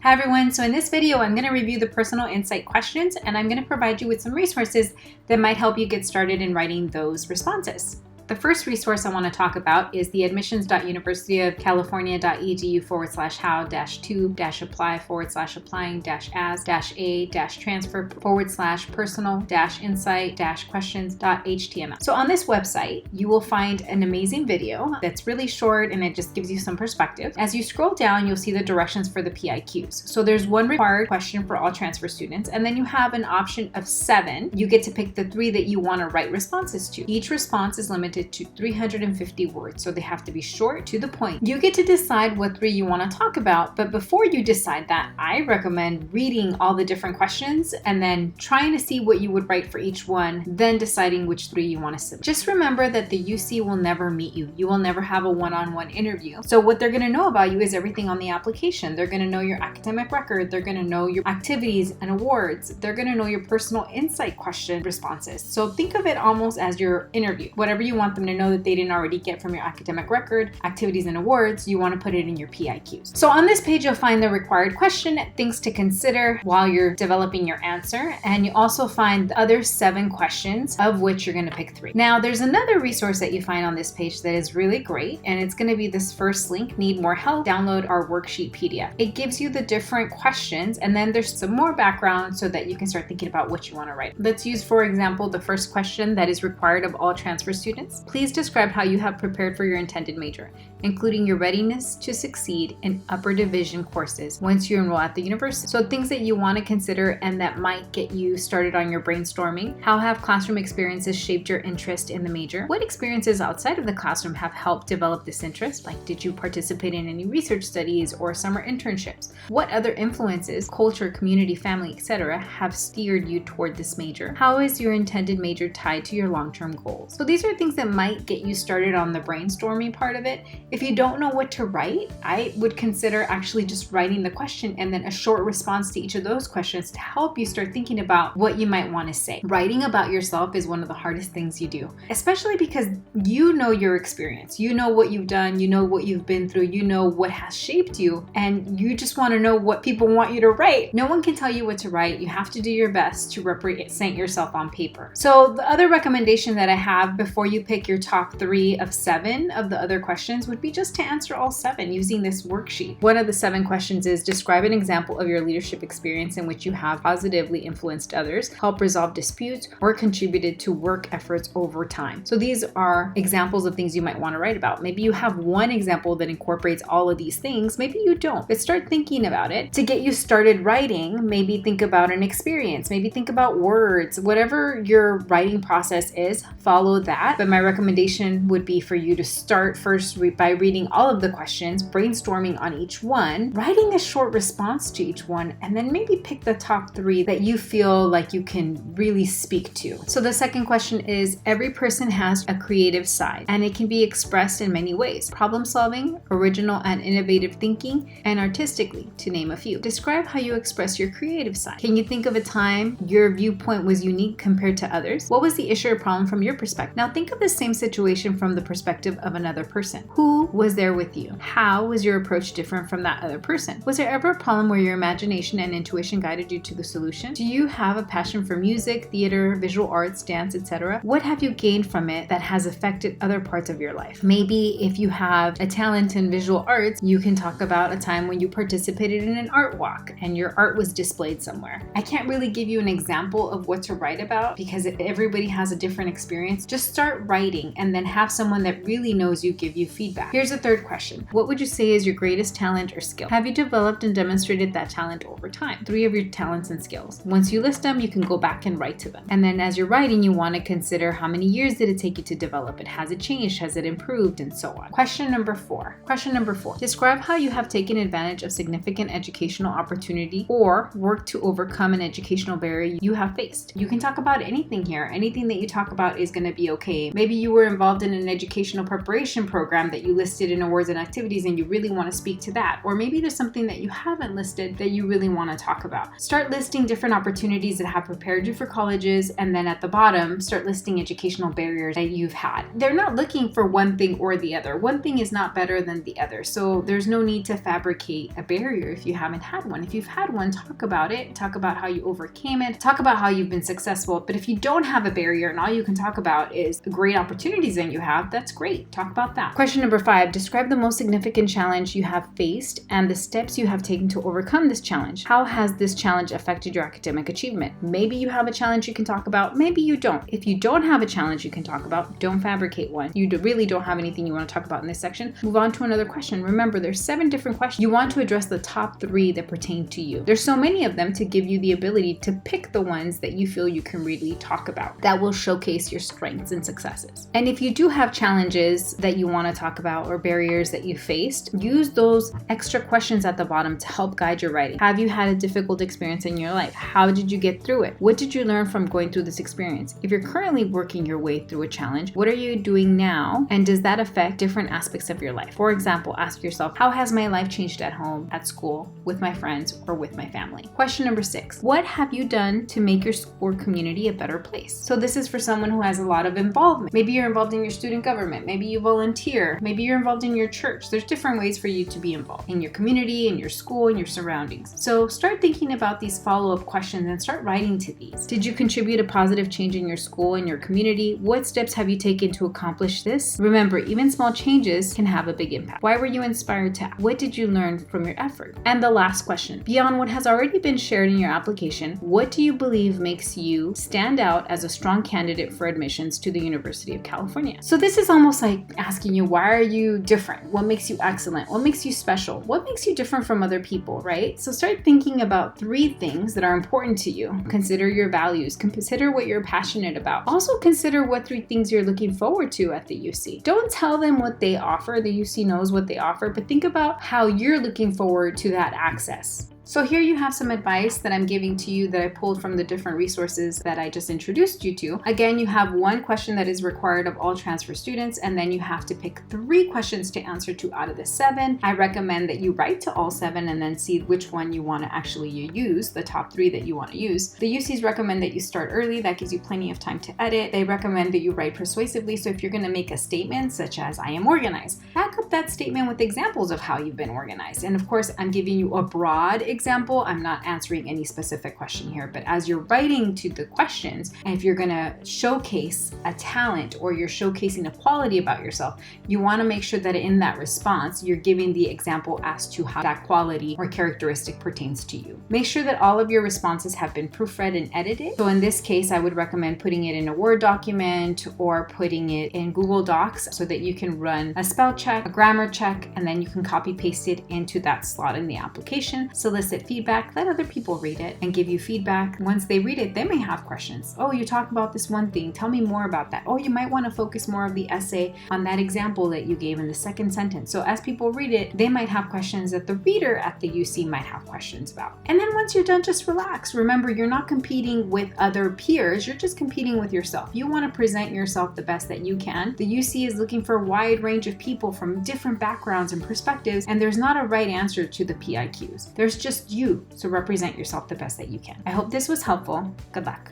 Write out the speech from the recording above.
Hi everyone, so in this video I'm going to review the personal insight questions and I'm going to provide you with some resources that might help you get started in writing those responses. The first resource I want to talk about is the admissions.university-of-how-2-apply/how-to-transfer/personal-insight-questions.html. So on this website, you will find an amazing video that's really short and it just gives you some perspective. As you scroll down, you'll see the directions for the PIQs. So there's one required question for all transfer students, and then you have an option of 7. You get to pick the 3 that you want to write responses to. Each response is limited to 350 words, so they have to be short, to the point. You get to decide what 3 you want to talk about, but before you decide that, I recommend reading all the different questions and then trying to see what you would write for each one, then deciding which 3 you want to submit. Just remember that the UC will never meet you. You will never have a one-on-one interview. So what they're going to know about you is everything on the application. They're going to know your academic record. They're going to know your activities and awards. They're going to know your personal insight question responses. So think of it almost as your interview. Whatever you want them to know that they didn't already get from your academic record, activities and awards, you want to put it in your PIQs. So on this page, you'll find the required question, things to consider while you're developing your answer, and you also find the other 7 questions, of which you're going to pick 3. Now, there's another resource that you find on this page that is really great, and it's going to be this first link, Need More Help? Download our worksheet PDF. It gives you the different questions, and then there's some more background so that you can start thinking about what you want to write. Let's use, for example, the first question that is required of all transfer students. Please describe how you have prepared for your intended major, including your readiness to succeed in upper division courses once you enroll at the university. So things that you want to consider and that might get you started on your brainstorming. How have classroom experiences shaped your interest in the major? What experiences outside of the classroom have helped develop this interest? Like, did you participate in any research studies or summer internships? What other influences, culture, community, family, etc., have steered you toward this major? How is your intended major tied to your long-term goals? So these are things that might get you started on the brainstorming part of it. If you don't know what to write, I would consider actually just writing the question and then a short response to each of those questions to help you start thinking about what you might want to say. Writing about yourself is one of the hardest things you do, especially because you know your experience, you know what you've done, you know what you've been through, you know what has shaped you, and you just want to know what people want you to write. No one can tell you what to write. You have to do your best to represent yourself on paper. So the other recommendation that I have before you pick your top 3 of 7 of the other questions would be just to answer all 7 using this worksheet. One of the 7 questions is describe an example of your leadership experience in which you have positively influenced others, helped resolve disputes, or contributed to work efforts over time. So these are examples of things you might want to write about. Maybe you have one example that incorporates all of these things. Maybe you don't, but start thinking about it. To get you started writing, maybe think about an experience, maybe think about words, whatever your writing process is, follow that. But my recommendation would be for you to start first by reading all of the questions, brainstorming on each one, writing a short response to each one, and then maybe pick the top 3 that you feel like you can really speak to. So the second question is, every person has a creative side, and it can be expressed in many ways: problem solving, original and innovative thinking, and artistically, to name a few. Describe how you express your creative side. Can you think of a time your viewpoint was unique compared to others? What was the issue or problem from your perspective? Now think of the same situation from the perspective of another person. Who was there with you? How was your approach different from that other person? Was there ever a problem where your imagination and intuition guided you to the solution? Do you have a passion for music, theater, visual arts, dance, etc.? What have you gained from it that has affected other parts of your life? Maybe if you have a talent in visual arts, you can talk about a time when you participated in an art walk and your art was displayed somewhere. I can't really give you an example of what to write about because everybody has a different experience. Just start writing and then have someone that really knows you give you feedback. Here's a third question. What would you say is your greatest talent or skill? Have you developed and demonstrated that talent over time? 3 of your talents and skills. Once you list them, you can go back and write to them. And then as you're writing, you want to consider how many years did it take you to develop it? Has it changed? Has it improved? And so on. Question number 4. Describe how you have taken advantage of significant educational opportunity or worked to overcome an educational barrier you have faced. You can talk about anything here. Anything that you talk about is going to be okay. Maybe Maybe you were involved in an educational preparation program that you listed in awards and activities and you really want to speak to that. Or maybe there's something that you haven't listed that you really want to talk about. Start listing different opportunities that have prepared you for colleges, and then at the bottom, start listing educational barriers that you've had. They're not looking for one thing or the other. One thing is not better than the other. So there's no need to fabricate a barrier if you haven't had one. If you've had one, talk about it. Talk about how you overcame it. Talk about how you've been successful. But if you don't have a barrier and all you can talk about is the great opportunities that you have, that's great. Talk about that. Question number 5, describe the most significant challenge you have faced and the steps you have taken to overcome this challenge. How has this challenge affected your academic achievement? Maybe you have a challenge you can talk about. Maybe you don't. If you don't have a challenge you can talk about, don't fabricate one. You really don't have anything you want to talk about in this section. Move on to another question. Remember, there's 7 different questions. You want to address the top 3 that pertain to you. There's so many of them to give you the ability to pick the ones that you feel you can really talk about that will showcase your strengths and successes. And if you do have challenges that you want to talk about or barriers that you faced, use those extra questions at the bottom to help guide your writing. Have you had a difficult experience in your life? How did you get through it? What did you learn from going through this experience? If you're currently working your way through a challenge, what are you doing now? And does that affect different aspects of your life? For example, ask yourself, how has my life changed at home, at school, with my friends, or with my family? Question number 6, what have you done to make your school or community a better place? So this is for someone who has a lot of involvement. Maybe you're involved in your student government. Maybe you volunteer. Maybe you're involved in your church. There's different ways for you to be involved in your community, in your school, in your surroundings. So start thinking about these follow-up questions and start writing to these. Did you contribute a positive change in your school and your community? What steps have you taken to accomplish this? Remember, even small changes can have a big impact. Why were you inspired to act? What did you learn from your effort? And the last question, beyond what has already been shared in your application, what do you believe makes you stand out as a strong candidate for admissions to the University of California? So this is almost like asking you, why are you different? What makes you excellent? What makes you special? What makes you different from other people, right? So start thinking about 3 things that are important to you. Consider your values. Consider what you're passionate about. Also consider what 3 things you're looking forward to at the UC. Don't tell them what they offer. The UC knows what they offer, but think about how you're looking forward to that access. So here you have some advice that I'm giving to you that I pulled from the different resources that I just introduced you to. Again, you have 1 question that is required of all transfer students, and then you have to pick 3 questions to answer to out of the 7. I recommend that you write to all 7 and then see which one you want to actually use, the top 3 that you want to use. The UCs recommend that you start early. That gives you plenty of time to edit. They recommend that you write persuasively. So if you're going to make a statement such as, I am organized, back up that statement with examples of how you've been organized. And of course, I'm giving you a broad example. I'm not answering any specific question here, but as you're writing to the questions, and if you're going to showcase a talent or you're showcasing a quality about yourself, you want to make sure that in that response, you're giving the example as to how that quality or characteristic pertains to you. Make sure that all of your responses have been proofread and edited. So in this case, I would recommend putting it in a Word document or putting it in Google Docs so that you can run a spell check, a grammar check, and then you can copy paste it into that slot in the application. Solicit feedback, let other people read it and give you feedback. Once they read it, they may have questions. Oh, you talk about this one thing. Tell me more about that. Oh, you might want to focus more of the essay on that example that you gave in the second sentence. So as people read it, they might have questions that the reader at the UC might have questions about. And then once you're done, just relax. Remember, you're not competing with other peers. You're just competing with yourself. You want to present yourself the best that you can. The UC is looking for a wide range of people from different backgrounds and perspectives, and there's not a right answer to the PIQs. There's just you. So represent yourself the best that you can. I hope this was helpful. Good luck.